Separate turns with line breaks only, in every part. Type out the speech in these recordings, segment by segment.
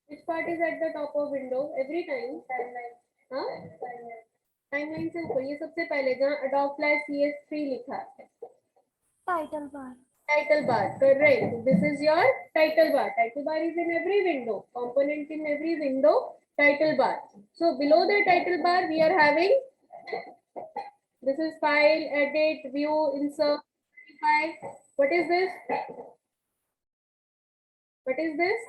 Which part is at the top of window? Every time. Timeline. हाँ? Timeline से ऊपर ये सबसे पहले जहाँ Adobe Flash CS3 लिखा है.
Title bar.
Title bar, correct. This is your title bar. Title bar is in every window. Component in every window. Title bar. So below the title bar, we are having. This is file, edit, view, insert, modify. What is this? What is this?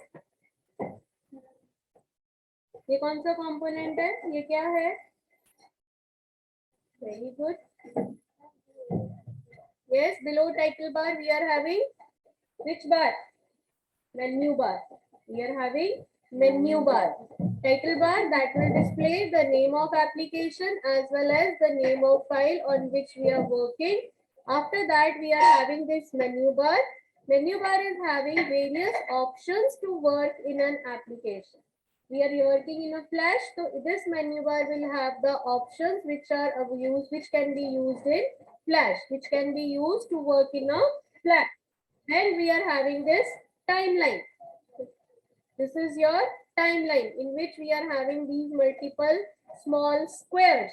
ये कौन सा component है? ये क्या है? Very good. Yes, below title bar we are having which bar? Menu bar. We are having menu bar. Title bar that will display the name of application as well as the name of file on which we are working. After that we are having this menu bar. Menu bar is having various options to work in an application. We are working in a Flash, so this menu bar will have the options which are used, which can be used in Flash, which can be used to work in a Flash. Then we are having this timeline. This is your timeline in which we are having these multiple small squares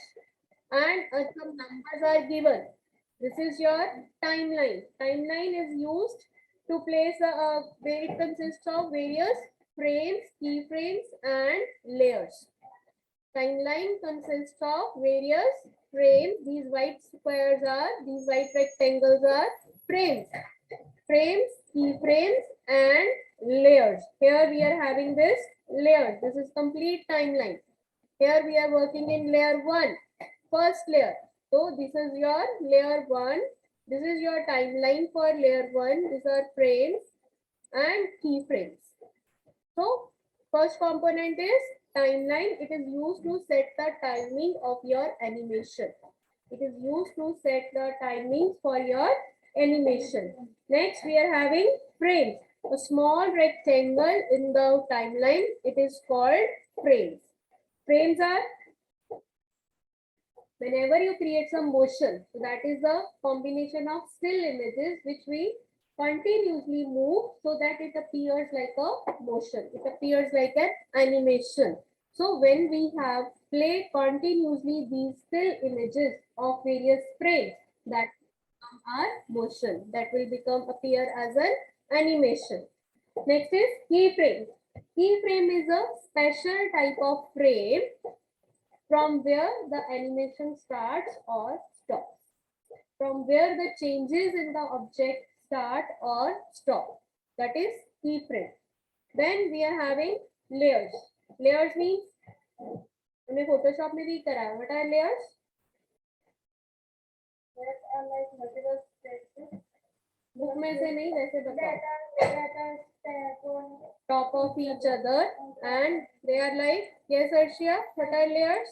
and some numbers are given. This is your timeline. Timeline is used to place where it consists of various frames, keyframes and layers. Timeline consists of various frames. These white squares are, these white rectangles are frames. Frames, keyframes and layers. Here we are having this layers. This is complete timeline. Here we are working in layer 1, first layer. So this is your layer 1. This is your timeline for layer 1. These are frames and keyframes. So first component is timeline. It is used to set the timing of your animation. It is used to set the timings for your animation. Next we are having frames. A small rectangle in the timeline. It is called frames. Frames are whenever you create some motion. So that is a combination of still images which we continuously move so that it appears like a motion. It appears like an animation. So when we have play continuously these still images of various frames, that are motion, that will become appear as an animation. Next is keyframe. Keyframe is a special type of frame from where the animation starts or stops, from where the changes in the object start or stop. That is keyframe. Then we are having layers. Layers means हमने Photoshop में भी करा है. What are layers? Layers are like multiple spaces. Book में से नहीं, वैसे बताओ. Top of each other and they are like, yes Arshia, what are layers?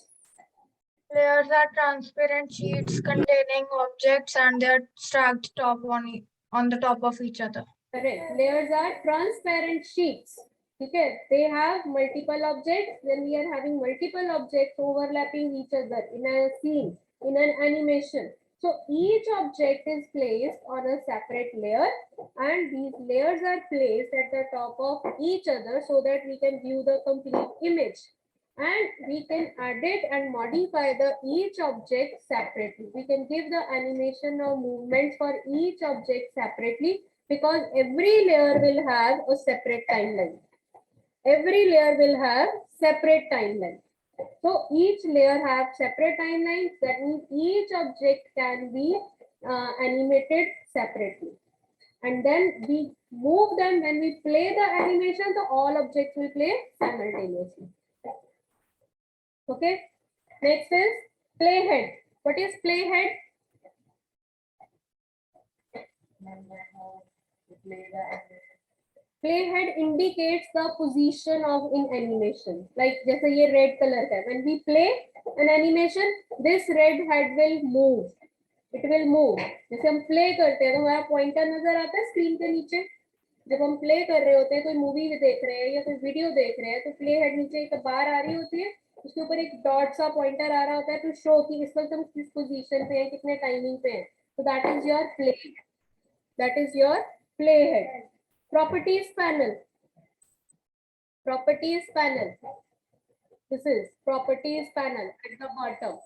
Layers are transparent sheets containing objects and they are stacked on the top of each other.
Correct. Layers are transparent sheets. Okay. They have multiple objects. When we are having multiple objects overlapping each other in a scene, in an animation. So each object is placed on a separate layer and these layers are placed at the top of each other so that we can view the complete image. And we can edit and modify each object separately. We can give the animation or movement for each object separately because every layer will have a separate timeline. Every layer will have separate timeline. So each layer have separate timelines. That means each object can be animated separately. And then we move them when we play the animation, so all objects will play simultaneously. Okay. Next is playhead. What is playhead? Playhead indicates the position of in animation. Like जैसे ये red color है. When we play an animation, this red head will move. It will move. जैसे हम play करते हैं तो हमारा pointer नजर आता है screen के नीचे. जब हम play कर रहे होते हैं, कोई movie भी देख रहे हैं या कोई video देख रहे हैं, तो playhead नीचे एक बार आ रही होती है. उसके ऊपर एक डॉट सा पॉइंटर आ रहा होता है टू शो कि इस वक्त हम किस पोजीशन पे हैं, कितने टाइमिंग पे हैं. तो that is your play, that is your play head. Properties panel. properties panel. This is properties panel at the bottom.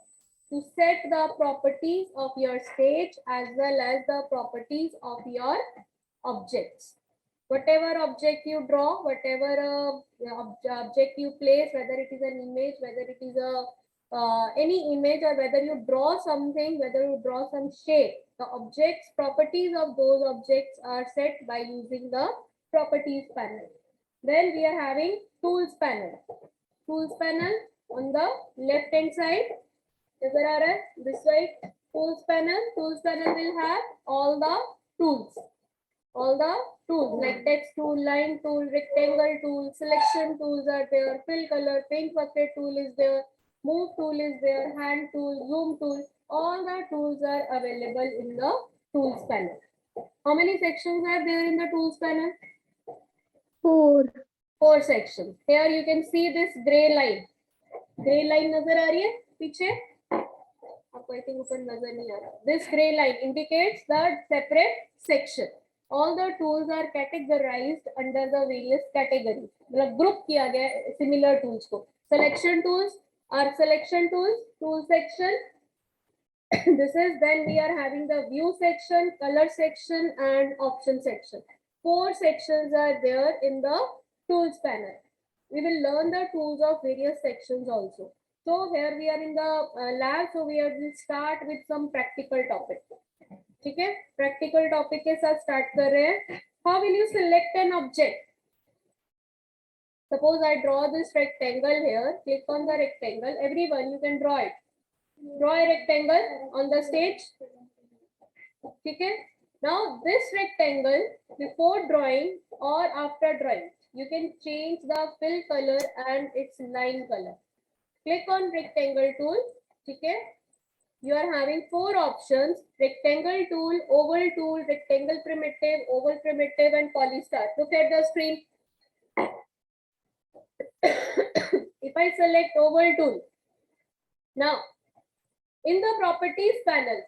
To set the properties of your stage as well as the properties of your objects. Whatever object you draw, whatever object you place, whether it is an image, whether it is a any image, or whether you draw something, whether you draw some shape, the objects, properties of those objects are set by using the properties panel. Then we are having tools panel. Tools panel on the left hand side. This side, tools panel. Tools panel will have all the tools. All the tools like text tool, line tool, rectangle tool, selection tools are there, fill color, paint bucket tool is there, move tool is there, hand tool, zoom tool. All the tools are available in the tools panel. How many sections are there in the tools panel?
4.
4 sections. Here you can see this gray line. Gray line नजर आ रही है पीछे? आपको I think ऊपर नजर नहीं आ रहा. This gray line indicates the separate section. All the tools are categorized under the various categories. मतलब group किया गया है similar tools को. Selection tools are selection tools, tool section. This is, then we are having the view section, color section, and option section. 4 sections are there in the tools panel. We will learn the tools of various sections also. So here we are in the lab, so we will start with some practical topic. ठीक है, practical topic के साथ start कर रहे हैं. How will you select an object? Suppose I draw this rectangle here. Click on the rectangle. Everyone, you can draw it. Draw a rectangle on the stage. ठीक है. Now this rectangle, before drawing or after drawing, you can change the fill color and its line color. Click on rectangle tool. ठीक है. You are having 4 options: rectangle tool, oval tool, rectangle primitive, oval primitive, and polystar. Look at the screen. If I select oval tool, now in the properties panel,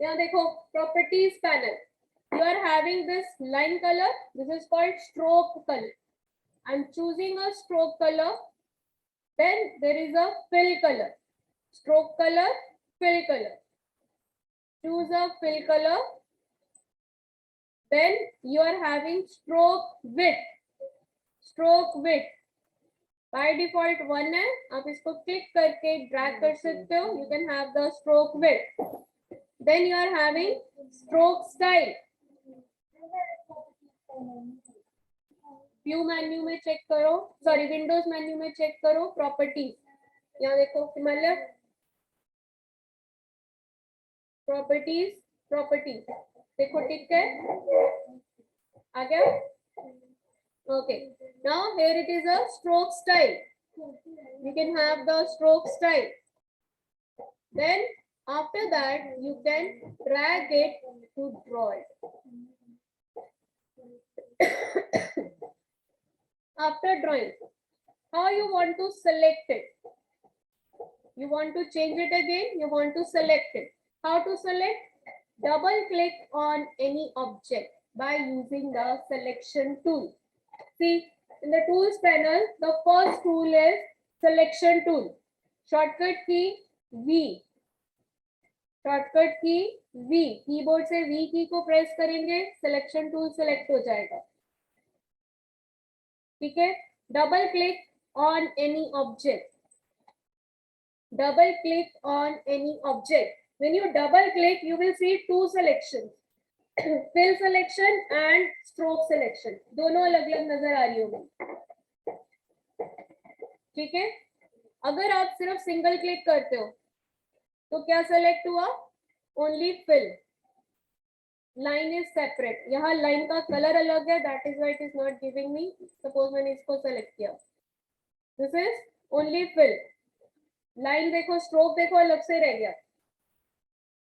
यहाँ देखो properties panel, you are having this line color. This is called stroke color. I'm choosing a stroke color. Then there is a fill color. Stroke color, fill color. Choose a fill color. Then you are having stroke width. Stroke width. By default 1 है. आप इसको click करके drag कर सकते हो. You can have the stroke width. Then you are having stroke style. View menu में check करो. Sorry, Windows menu में check करो. Properties. यहाँ देखो हिमालय. Properties, properties. देखो ठीक है. आ गया? Okay. Now here it is a stroke style. You can have the stroke style. Then after that you can drag it to draw it. After drawing, how you want to select it? You want to change it again? You want to select it. How to select? Double click on any object by using the selection tool. See, in the tools panel, the first tool is selection tool. Shortcut key V. Shortcut key V. Keyboard से V की को press करेंगे, selection tool select हो जाएगा. ठीक है? Double click on any object. Double click on any object. When you double click, you will see 2 selections. Fill selection and stroke selection. दोनों अलग-अलग नजर आ रही होगी. ठीक है? अगर आप सिर्फ सिंगल क्लिक करते हो, तो क्या सेलेक्ट हुआ? Only fill. Line is separate. यहाँ लाइन का कलर अलग है. That is why it is not giving me. Suppose मैंने इसको सेलेक्ट किया. This is only fill. Line देखो, स्ट्रोक देखो, अलग से रह गया.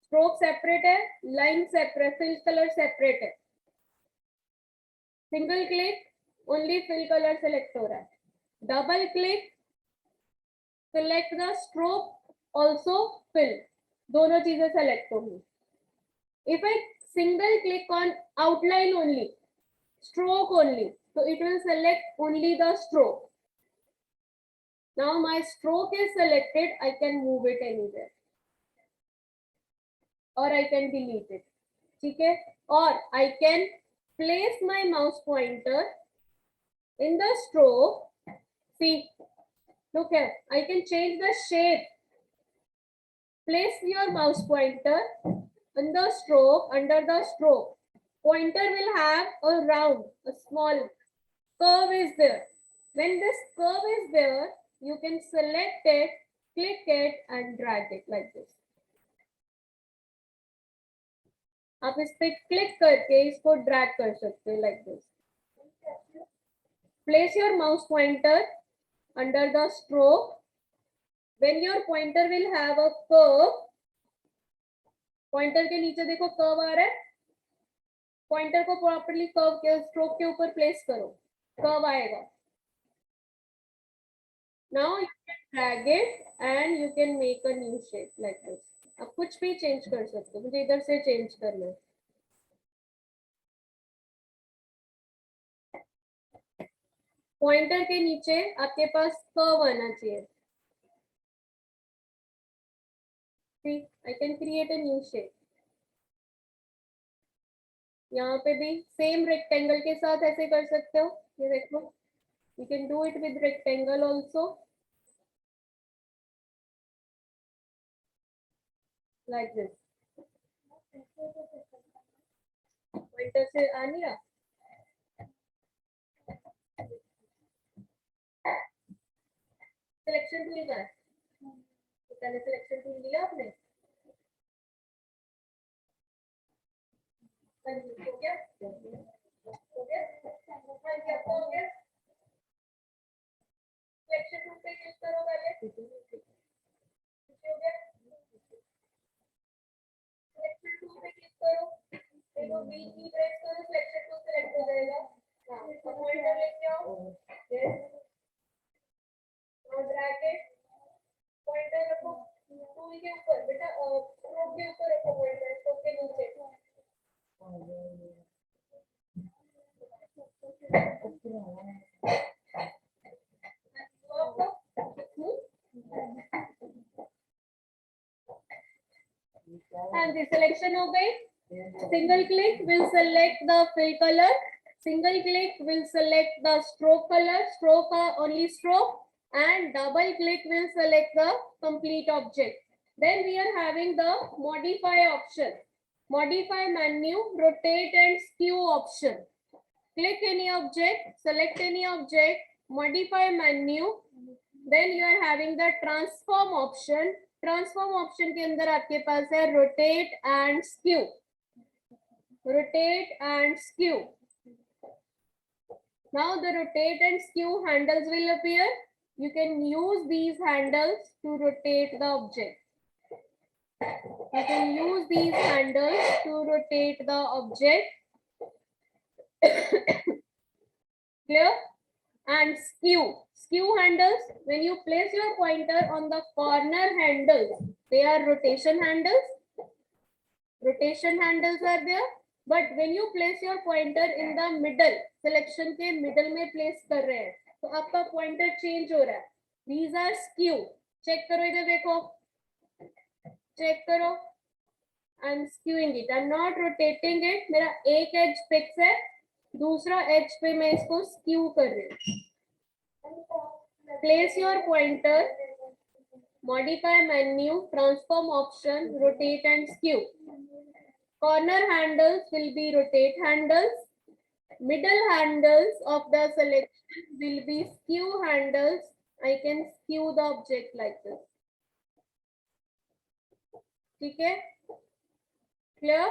स्ट्रोक सेपरेट है, line separate, fill colour separate है. Single click only fill colour select हो रहा है. Double click select the stroke also fill. दोनों चीजें सेलेक्ट होंगी. If I single click on outline only, stroke only, so it will select only the stroke. Now my stroke is selected, I can move it anywhere or I can delete it. Okay? Or I can place my mouse pointer in the stroke. See, look here, I can change the shape. Place your mouse pointer in the stroke, under the stroke. Pointer will have a round, a small curve is there. When this curve is there, you can select it, click it and drag it like this. आप इस पे क्लिक करके इसको drag कर सकते हैं like this. Place your mouse pointer under the stroke. When your pointer will have a curve, pointer के नीचे देखो curve आ रहा है. Pointer को properly curve के stroke के ऊपर place करो, curve आएगा. Now you can drag it and you can make a new shape like this. आप कुछ भी चेंज कर सकते हो. मुझे इधर से चेंज करना है. पॉइंटर के नीचे आपके पास कर्व आना चाहिए. See, I can create a new shape. यहाँ पे भी सेम रेक्टेंगल के साथ ऐसे कर सकते हो. ये देखो, you can do it with rectangle also. Like this. Pointer से आ नहीं रहा. सिलेक्शन टूल का पहले सिलेक्शन टूल लिया आपने. हो गया, हो गया, हो गया. सिलेक्शन टूल पे यूज करो पहले. हो गया. सिलेक्शन टूल पे क्लिक करो, देखो वी की प्रेस करो, सिलेक्शन टूल सेलेक्ट हो जाएगा. हां, पॉइंटर लेके आओ. यस, और ड्रैग इट. पॉइंटर रखो टूल के ऊपर बेटा, स्ट्रोक के ऊपर रखो पॉइंटर, स्ट्रोक के नीचे. And the selection हो गई. Single click will select the fill color. Single click will select the stroke color, stroke only stroke, and double click will select the complete object. Then we are having the modify option. Modify menu, rotate and skew option. Click any object, select any object, modify menu. Then you are having the transform option. Transform option के अंदर आपके पास है rotate and skew. Rotate and skew. Now the rotate and skew handles will appear. You can use these handles to rotate the object. You can use these handles to rotate the object. Clear? And skew. Skew handles, when you place your pointer on the corner handles, they are rotation handles. Rotation handles are there. But when you place your pointer in the middle, selection के middle में place कर रहे हैं, तो आपका pointer change हो रहा है. These are skew. Check करो, इधर देखो. Check करो. I'm skewing it. I'm not rotating it. मेरा एक edge fix है, दूसरा edge पे मैं इसको skew कर रही हूँ. Place your pointer, modify menu, transform option, rotate and skew. Corner handles will be rotate handles. Middle handles of the selection will be skew handles. I can skew the object like this. ठीक है? Clear?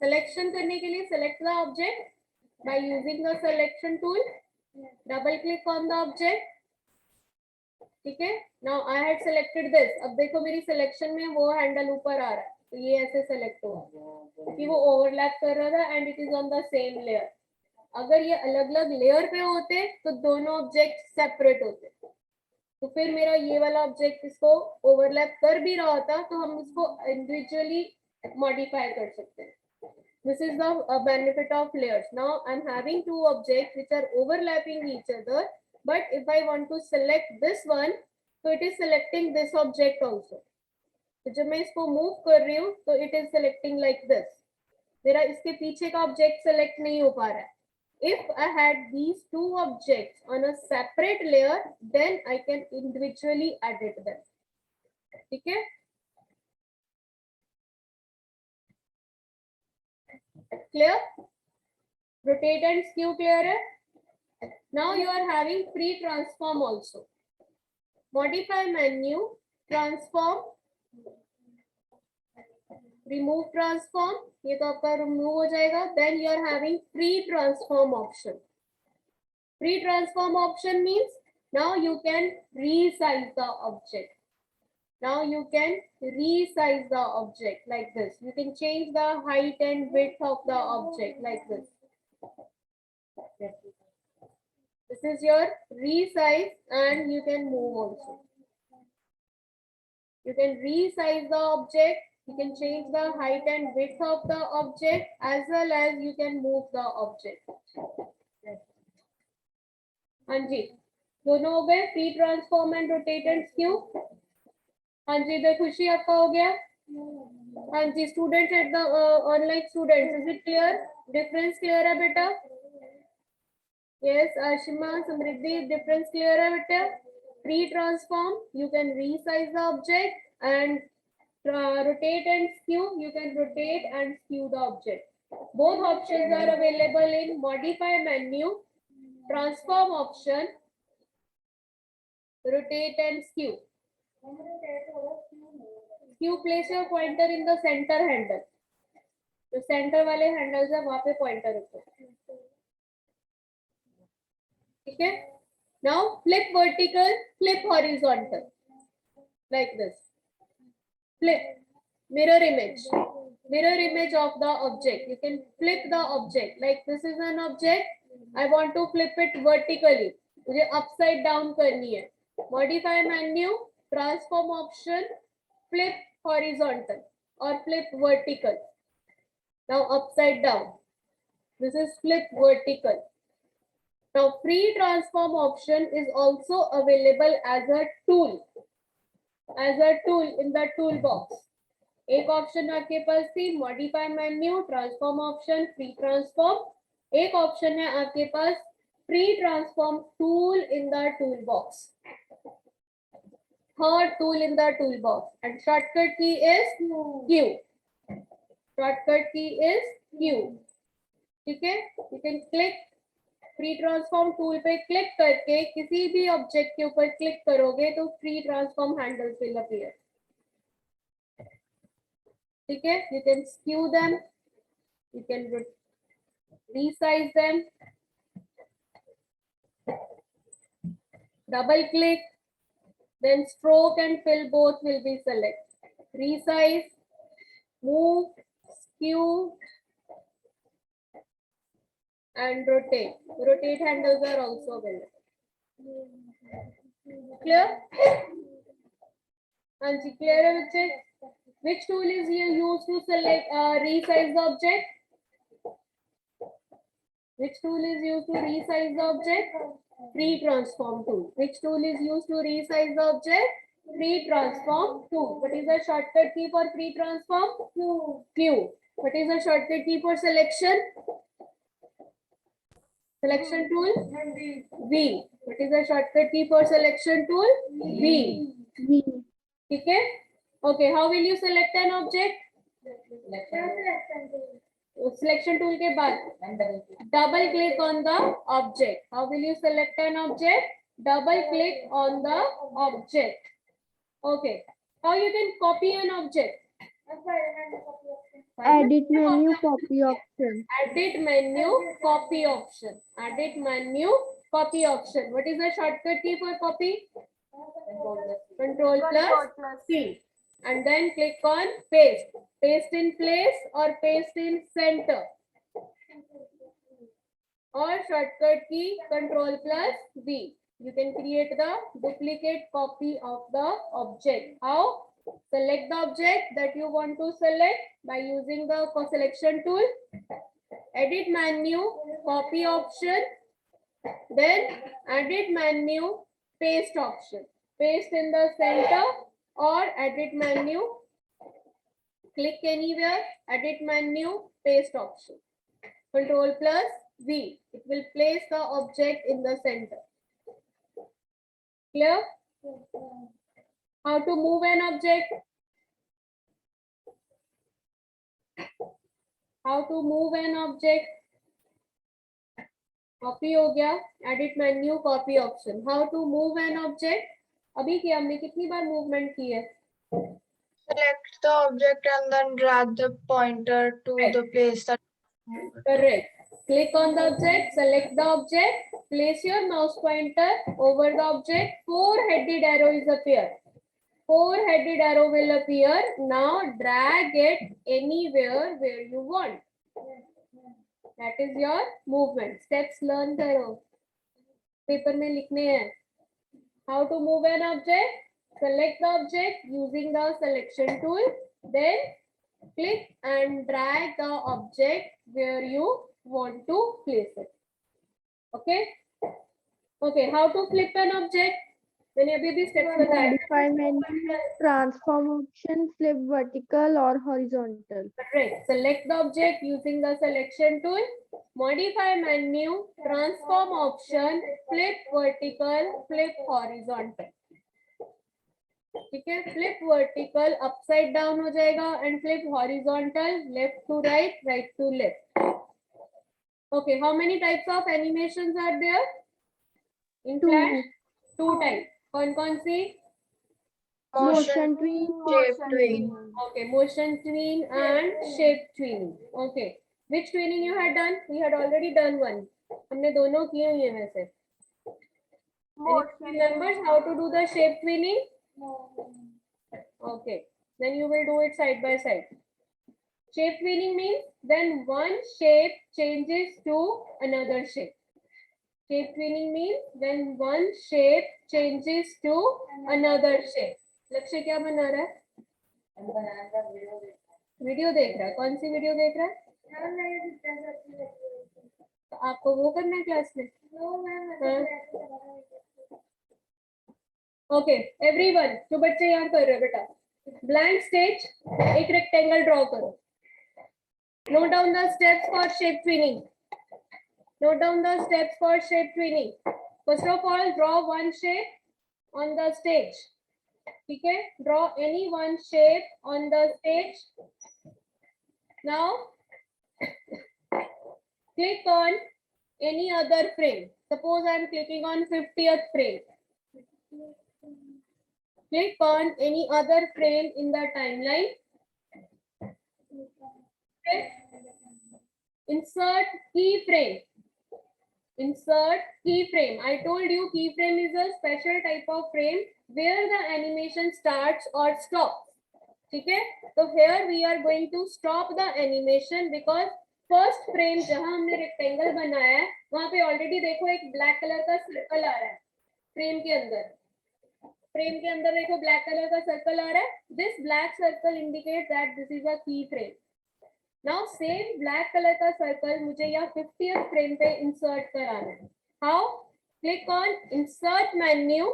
Selection करने के लिए select the object by using the selection tool. Double click on the object. ठीक है? Now I had selected this. अब देखो मेरी selection में वो handle ऊपर आ रहा है, तो ये ऐसे select हुआ कि वो overlap कर रहा था and it is on the same layer. अगर ये अलग-अलग layer पे होते तो दोनों object separate होते, तो फिर मेरा ये वाला object इसको overlap कर भी रहा होता तो हम इसको individually modify कर सकते हैं. This is the benefit of layers. Now I'm having two objects which are overlapping each other, but if I want to select this one, so it is selecting this object also. तो जब मैं इसको move कर रही हूँ तो it is selecting like this. मेरा इसके पीछे का object select नहीं हो पा रहा है. If I had these two objects on a separate layer, then I can individually edit them. ठीक है? Clear? Rotate and skew clear है? Now you are having free transform also. Modify menu, transform, remove transform. ये तो आपका remove हो जाएगा. Then you are having free transform option. Free transform option means now you can resize the object. Now you can resize the object like this. You can change the height and width of the object like this. This is your resize and you can move also. You can resize the object. You can change the height and width of the object as well as you can move the object. हाँ जी, दोनों हो गए. Free transform and rotate and skew. हाँ जी, इधर खुशी आपका हो गया. हाँ जी, students at the online students, is it clear? Difference clear है बेटा? Yes, Ashima, Samriddhi, difference clear है बेटा? Free transform, you can resize the object, and rotate and skew, you can rotate and skew the object. Both options are available in modify menu, transform option, rotate and skew. Skew, place your pointer in the center handle. जो center वाले handles है वहाँ पे pointer रखो. ठीक है? Now flip vertical, flip horizontal, like this. Flip, mirror image of the object. You can flip the object. Like this is an object. I want to flip it vertically. मुझे upside down करनी है. Modify menu, transform option, flip horizontal or flip vertical. Now upside down. This is flip vertical. Now free transform option is also available as a tool. As a tool in the toolbox. एक option आपके पास थी modify menu, transform option, free transform. एक option है आपके पास free transform tool in the tool box. Third tool in the tool box and shortcut key is Q. Shortcut key is Q. ठीक है? You can click free transform tool पे क्लिक करके किसी भी ऑब्जेक्ट के ऊपर क्लिक करोगे तो free transform handles will appear. ठीक है? You can skew them, you can resize them, double click, then stroke and fill both will be selected. Resize, move, skew and rotate. Rotate handles are also available. Clear? हाँ जी, clear है बच्चे? Which tool is used to select resize the object? Which tool is used to resize the object? Free transform tool. Which tool is used to resize the object? Free transform tool. What is the shortcut key for free transform? Q. What is the shortcut key for selection? Selection tool? V. What is the shortcut key for selection tool? V. ठीक है? Okay, how will you select an object? Selection tool के बाद double click on the object. How will you select an object? Double click on the object. Okay. How you can copy an object?
Edit menu, copy option.
Edit menu, copy option. Edit menu, copy option. What is the shortcut key for copy? Control plus C. And then click on paste. Paste in place or paste in center. Or shortcut key Control plus V. You can create the duplicate copy of the object. How? Select the object that you want to select by using the selection tool. Edit menu, copy option, then edit menu, paste option. Paste in the center or edit menu. Click anywhere, edit menu, paste option. Control plus V. It will place the object in the center. Clear? How to move an object? How to move an object? Copy हो गया. Edit menu, copy option. How to move an object? अभी की हमने कितनी बार movement की है?
Select the object and then drag the pointer to the place that.
Correct. Click on the object, select the object, place your mouse pointer over the object. Four-headed arrow is appear. Four-headed arrow will appear. Now drag it anywhere where you want. That is your movement. Steps learn करो. Paper में लिखने हैं. How to move an object? Select the object using the selection tool. Then click and drag the object where you want to place it. Okay? Okay, how to flip an object? मैंने अभी भी steps बताया.
Modify menu, transform option, flip vertical or horizontal.
Correct. Select the object using the selection tool. Modify menu, transform option, flip vertical, flip horizontal. ठीक है, flip vertical upside down हो जाएगा and flip horizontal left to right, right to left. Okay, how many types of animations are there in Flash? Two types. कौन सी?
Motion tween,
shape tween.
Okay, motion tween and shape tweening. Okay, which tweening you had done? We had already done one. हमने दोनों किए हुए हैं वैसे. Anyone remembers how to do the shape tweening? Okay, then you will do it side by side. Shape tweening means when one shape changes to another shape. Shape tweening means when one shape changes to another shape. लक्ष्य क्या बना रहा है? Video देख रहा है. कौन सी video देख रहा है? तो आपको वो करना है क्लास में? ओके एवरीवन, जो बच्चे यहाँ कर रहे हो बेटा, ब्लैंक स्टेज एक रेक्टेंगल ड्रॉ करो. Note down the steps for shape twinning. Note down the steps for shape tweening. First of all, draw one shape on the stage. Okay, draw any one shape on the stage. Now, click on any other frame. Suppose I am clicking on 50th frame. Click on any other frame in the timeline. Okay. Insert keyframe. Insert keyframe. I told you keyframe is a special type of frame where the animation starts or stops. ठीक है? तो here we are going to stop the animation because first frame जहाँ हमने rectangle बनाया है वहाँ पे already देखो एक black color का circle आ रहा है frame के अंदर. Frame के अंदर देखो black color का circle आ रहा है. This black circle indicates that this is a keyframe. Now same black color का circle मुझे यहाँ 50th frame पे insert कराना है. How? Click on insert menu,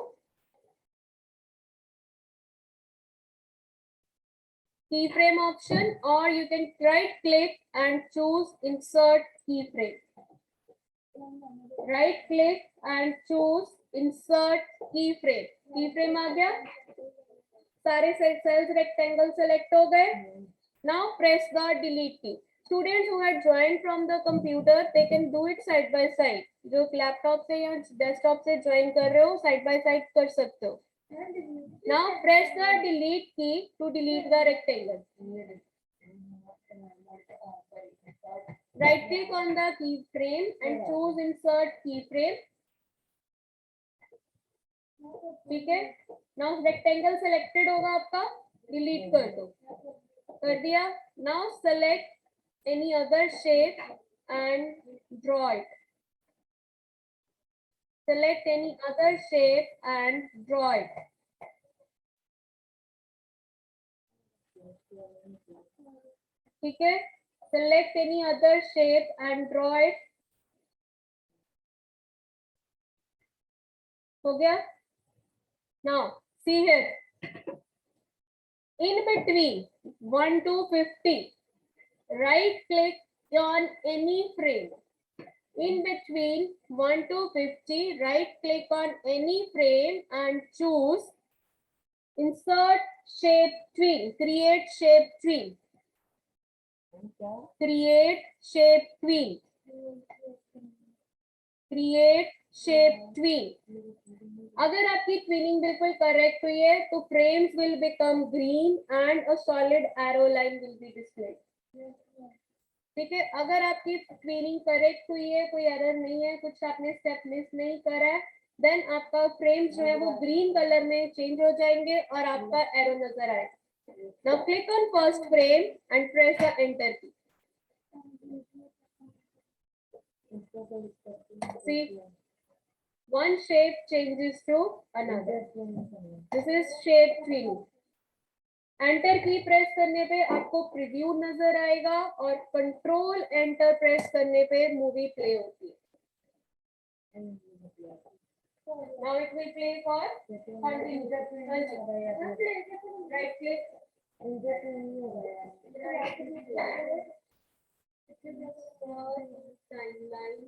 keyframe option, or you can right click and choose insert keyframe. Right click and choose insert keyframe. Keyframe आ गया. सारे cells rectangle select हो गए. Now press the delete key. Students who had joined from the computer, they can do it side by side. जो laptop से या desktop से join कर रहे हो, side by side कर सकते हो. Now press the delete key to delete the rectangle. Right click on the keyframe and choose insert keyframe. ठीक है? Now rectangle selected होगा आपका, delete कर दो. कर दिया. Now select any other shape and draw it. Select any other shape and draw it. ठीक है, select any other shape and draw it. हो गया? Now see here, in between 1 to 50, right click on any frame. In between 1 to 50, right click on any frame and choose insert shape tween, create shape tween, create shape tween, create shape tween. अगर आपकी twinning बिल्कुल correct हुई है तो frames will become green and a solid arrow line will be displayed. ठीक है, अगर आपकी ट्विनिंग करेक्ट हुई है, कोई एरर नहीं है, कुछ आपने स्टेप मिस नहीं करा है, देन आपका फ्रेम जो है वो ग्रीन कलर में चेंज हो जाएंगे और आपका एरो नजर आएगा. Now click on first frame and press the enter की. See, one shape changes to another. This is shape tweening. Enter की प्रेस करने पे आपको प्रीव्यू नजर आएगा और कंट्रोल एंटर प्रेस करने पे मूवी प्ले होती है. Now it will play for continue. Right click. Timeline.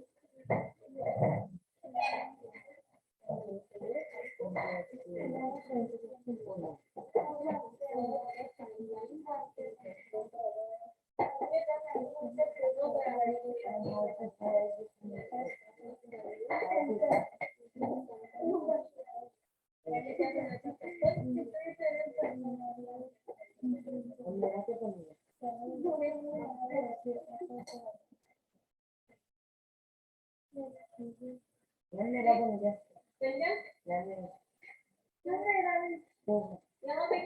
यहाँ पे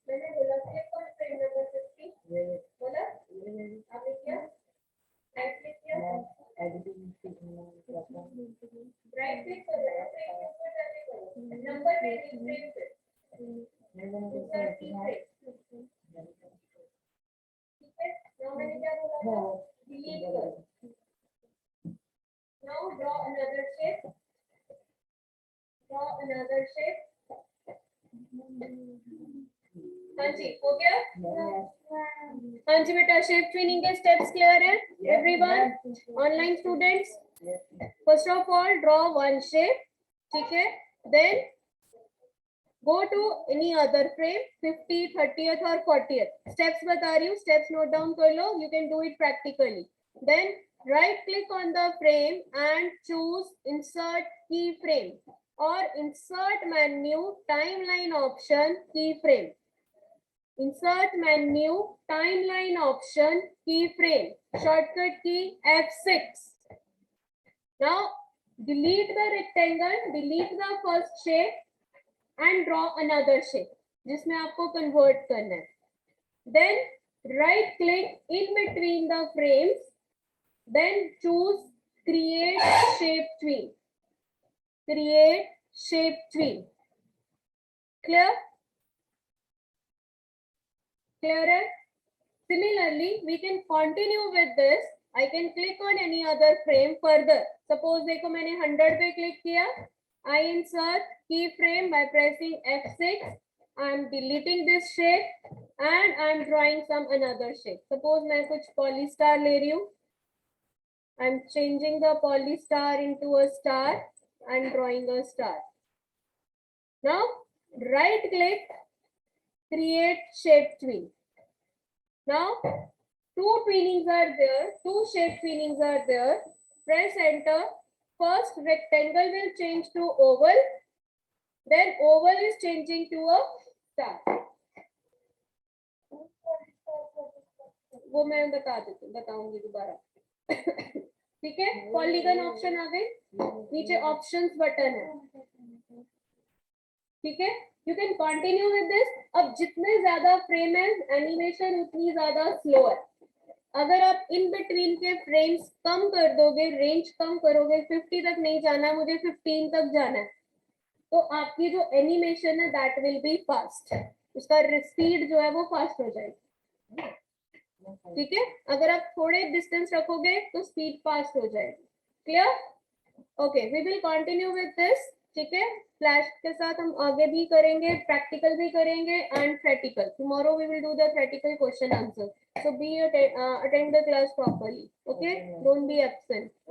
मैंने बोला क्लिक ऑन फ्रेम नंबर 50. बोला आपने किया, राइट क्लिक किया, राइट क्लिक करो, फ्रेम के ऊपर जाके करो, नंबर पे फ्रेम पे ठीक है. नाउ मैंने क्या बोला था, डिलीट करो. Now draw another shape, draw another shape. हाँ जी, हो गया? हाँ जी बेटा, शेप ट्विनिंग के स्टेप्स क्लियर है everyone? Online students, first of all draw one shape. ठीक है, then go to any other frame, 50, 30th और 40th. स्टेप्स बता रही हूँ, स्टेप्स नोट डाउन कर लो, you can do it practically. Then right click on the frame and choose insert keyframe or insert menu timeline option keyframe. Insert menu timeline option keyframe, shortcut key F6. Now delete the rectangle, delete the first shape and draw another shape जिसमें आपको convert करना है. Then right click in between the frames. Then choose create shape tween. Create shape tween. Clear? Clear? Similarly, we can continue with this. I can click on any other frame further. Suppose देखो मैंने 100 पे click किया. I insert keyframe by pressing F6. I am deleting this shape and I am drawing some another shape. Suppose मैं कुछ polystar ले रही हूँ. I'm changing the polystar into a star and drawing a star. Now, right click, create shape tween. Now, two tweenings are there, two shape tweenings are there. Press enter. First rectangle will change to oval. Then oval is changing to a star. वो मैं बताऊंगी दोबारा. ठीक है, polygon option आ गए, नीचे options button है. ठीक है, you can continue with this. अब जितने ज्यादा फ्रेम है एनिमेशन उतनी ज्यादा स्लो है. अगर आप इन बिटवीन के फ्रेम्स कम कर दोगे, रेंज कम करोगे, 50 तक नहीं जाना, मुझे 15 तक जाना है, तो आपकी जो एनिमेशन है दैट विल बी फास्ट. उसका स्पीड जो है वो फास्ट हो जाएगी। ठीक है, अगर आप थोड़े डिस्टेंस रखोगे तो स्पीड फास्ट हो जाएगी। Clear? Okay, we will continue with this. ठीक है, फ्लैश के साथ हम आगे भी करेंगे, प्रैक्टिकल भी करेंगे and theoretical. Tomorrow we will do the theoretical question answer, so be attend the class properly. Okay, don't be absent.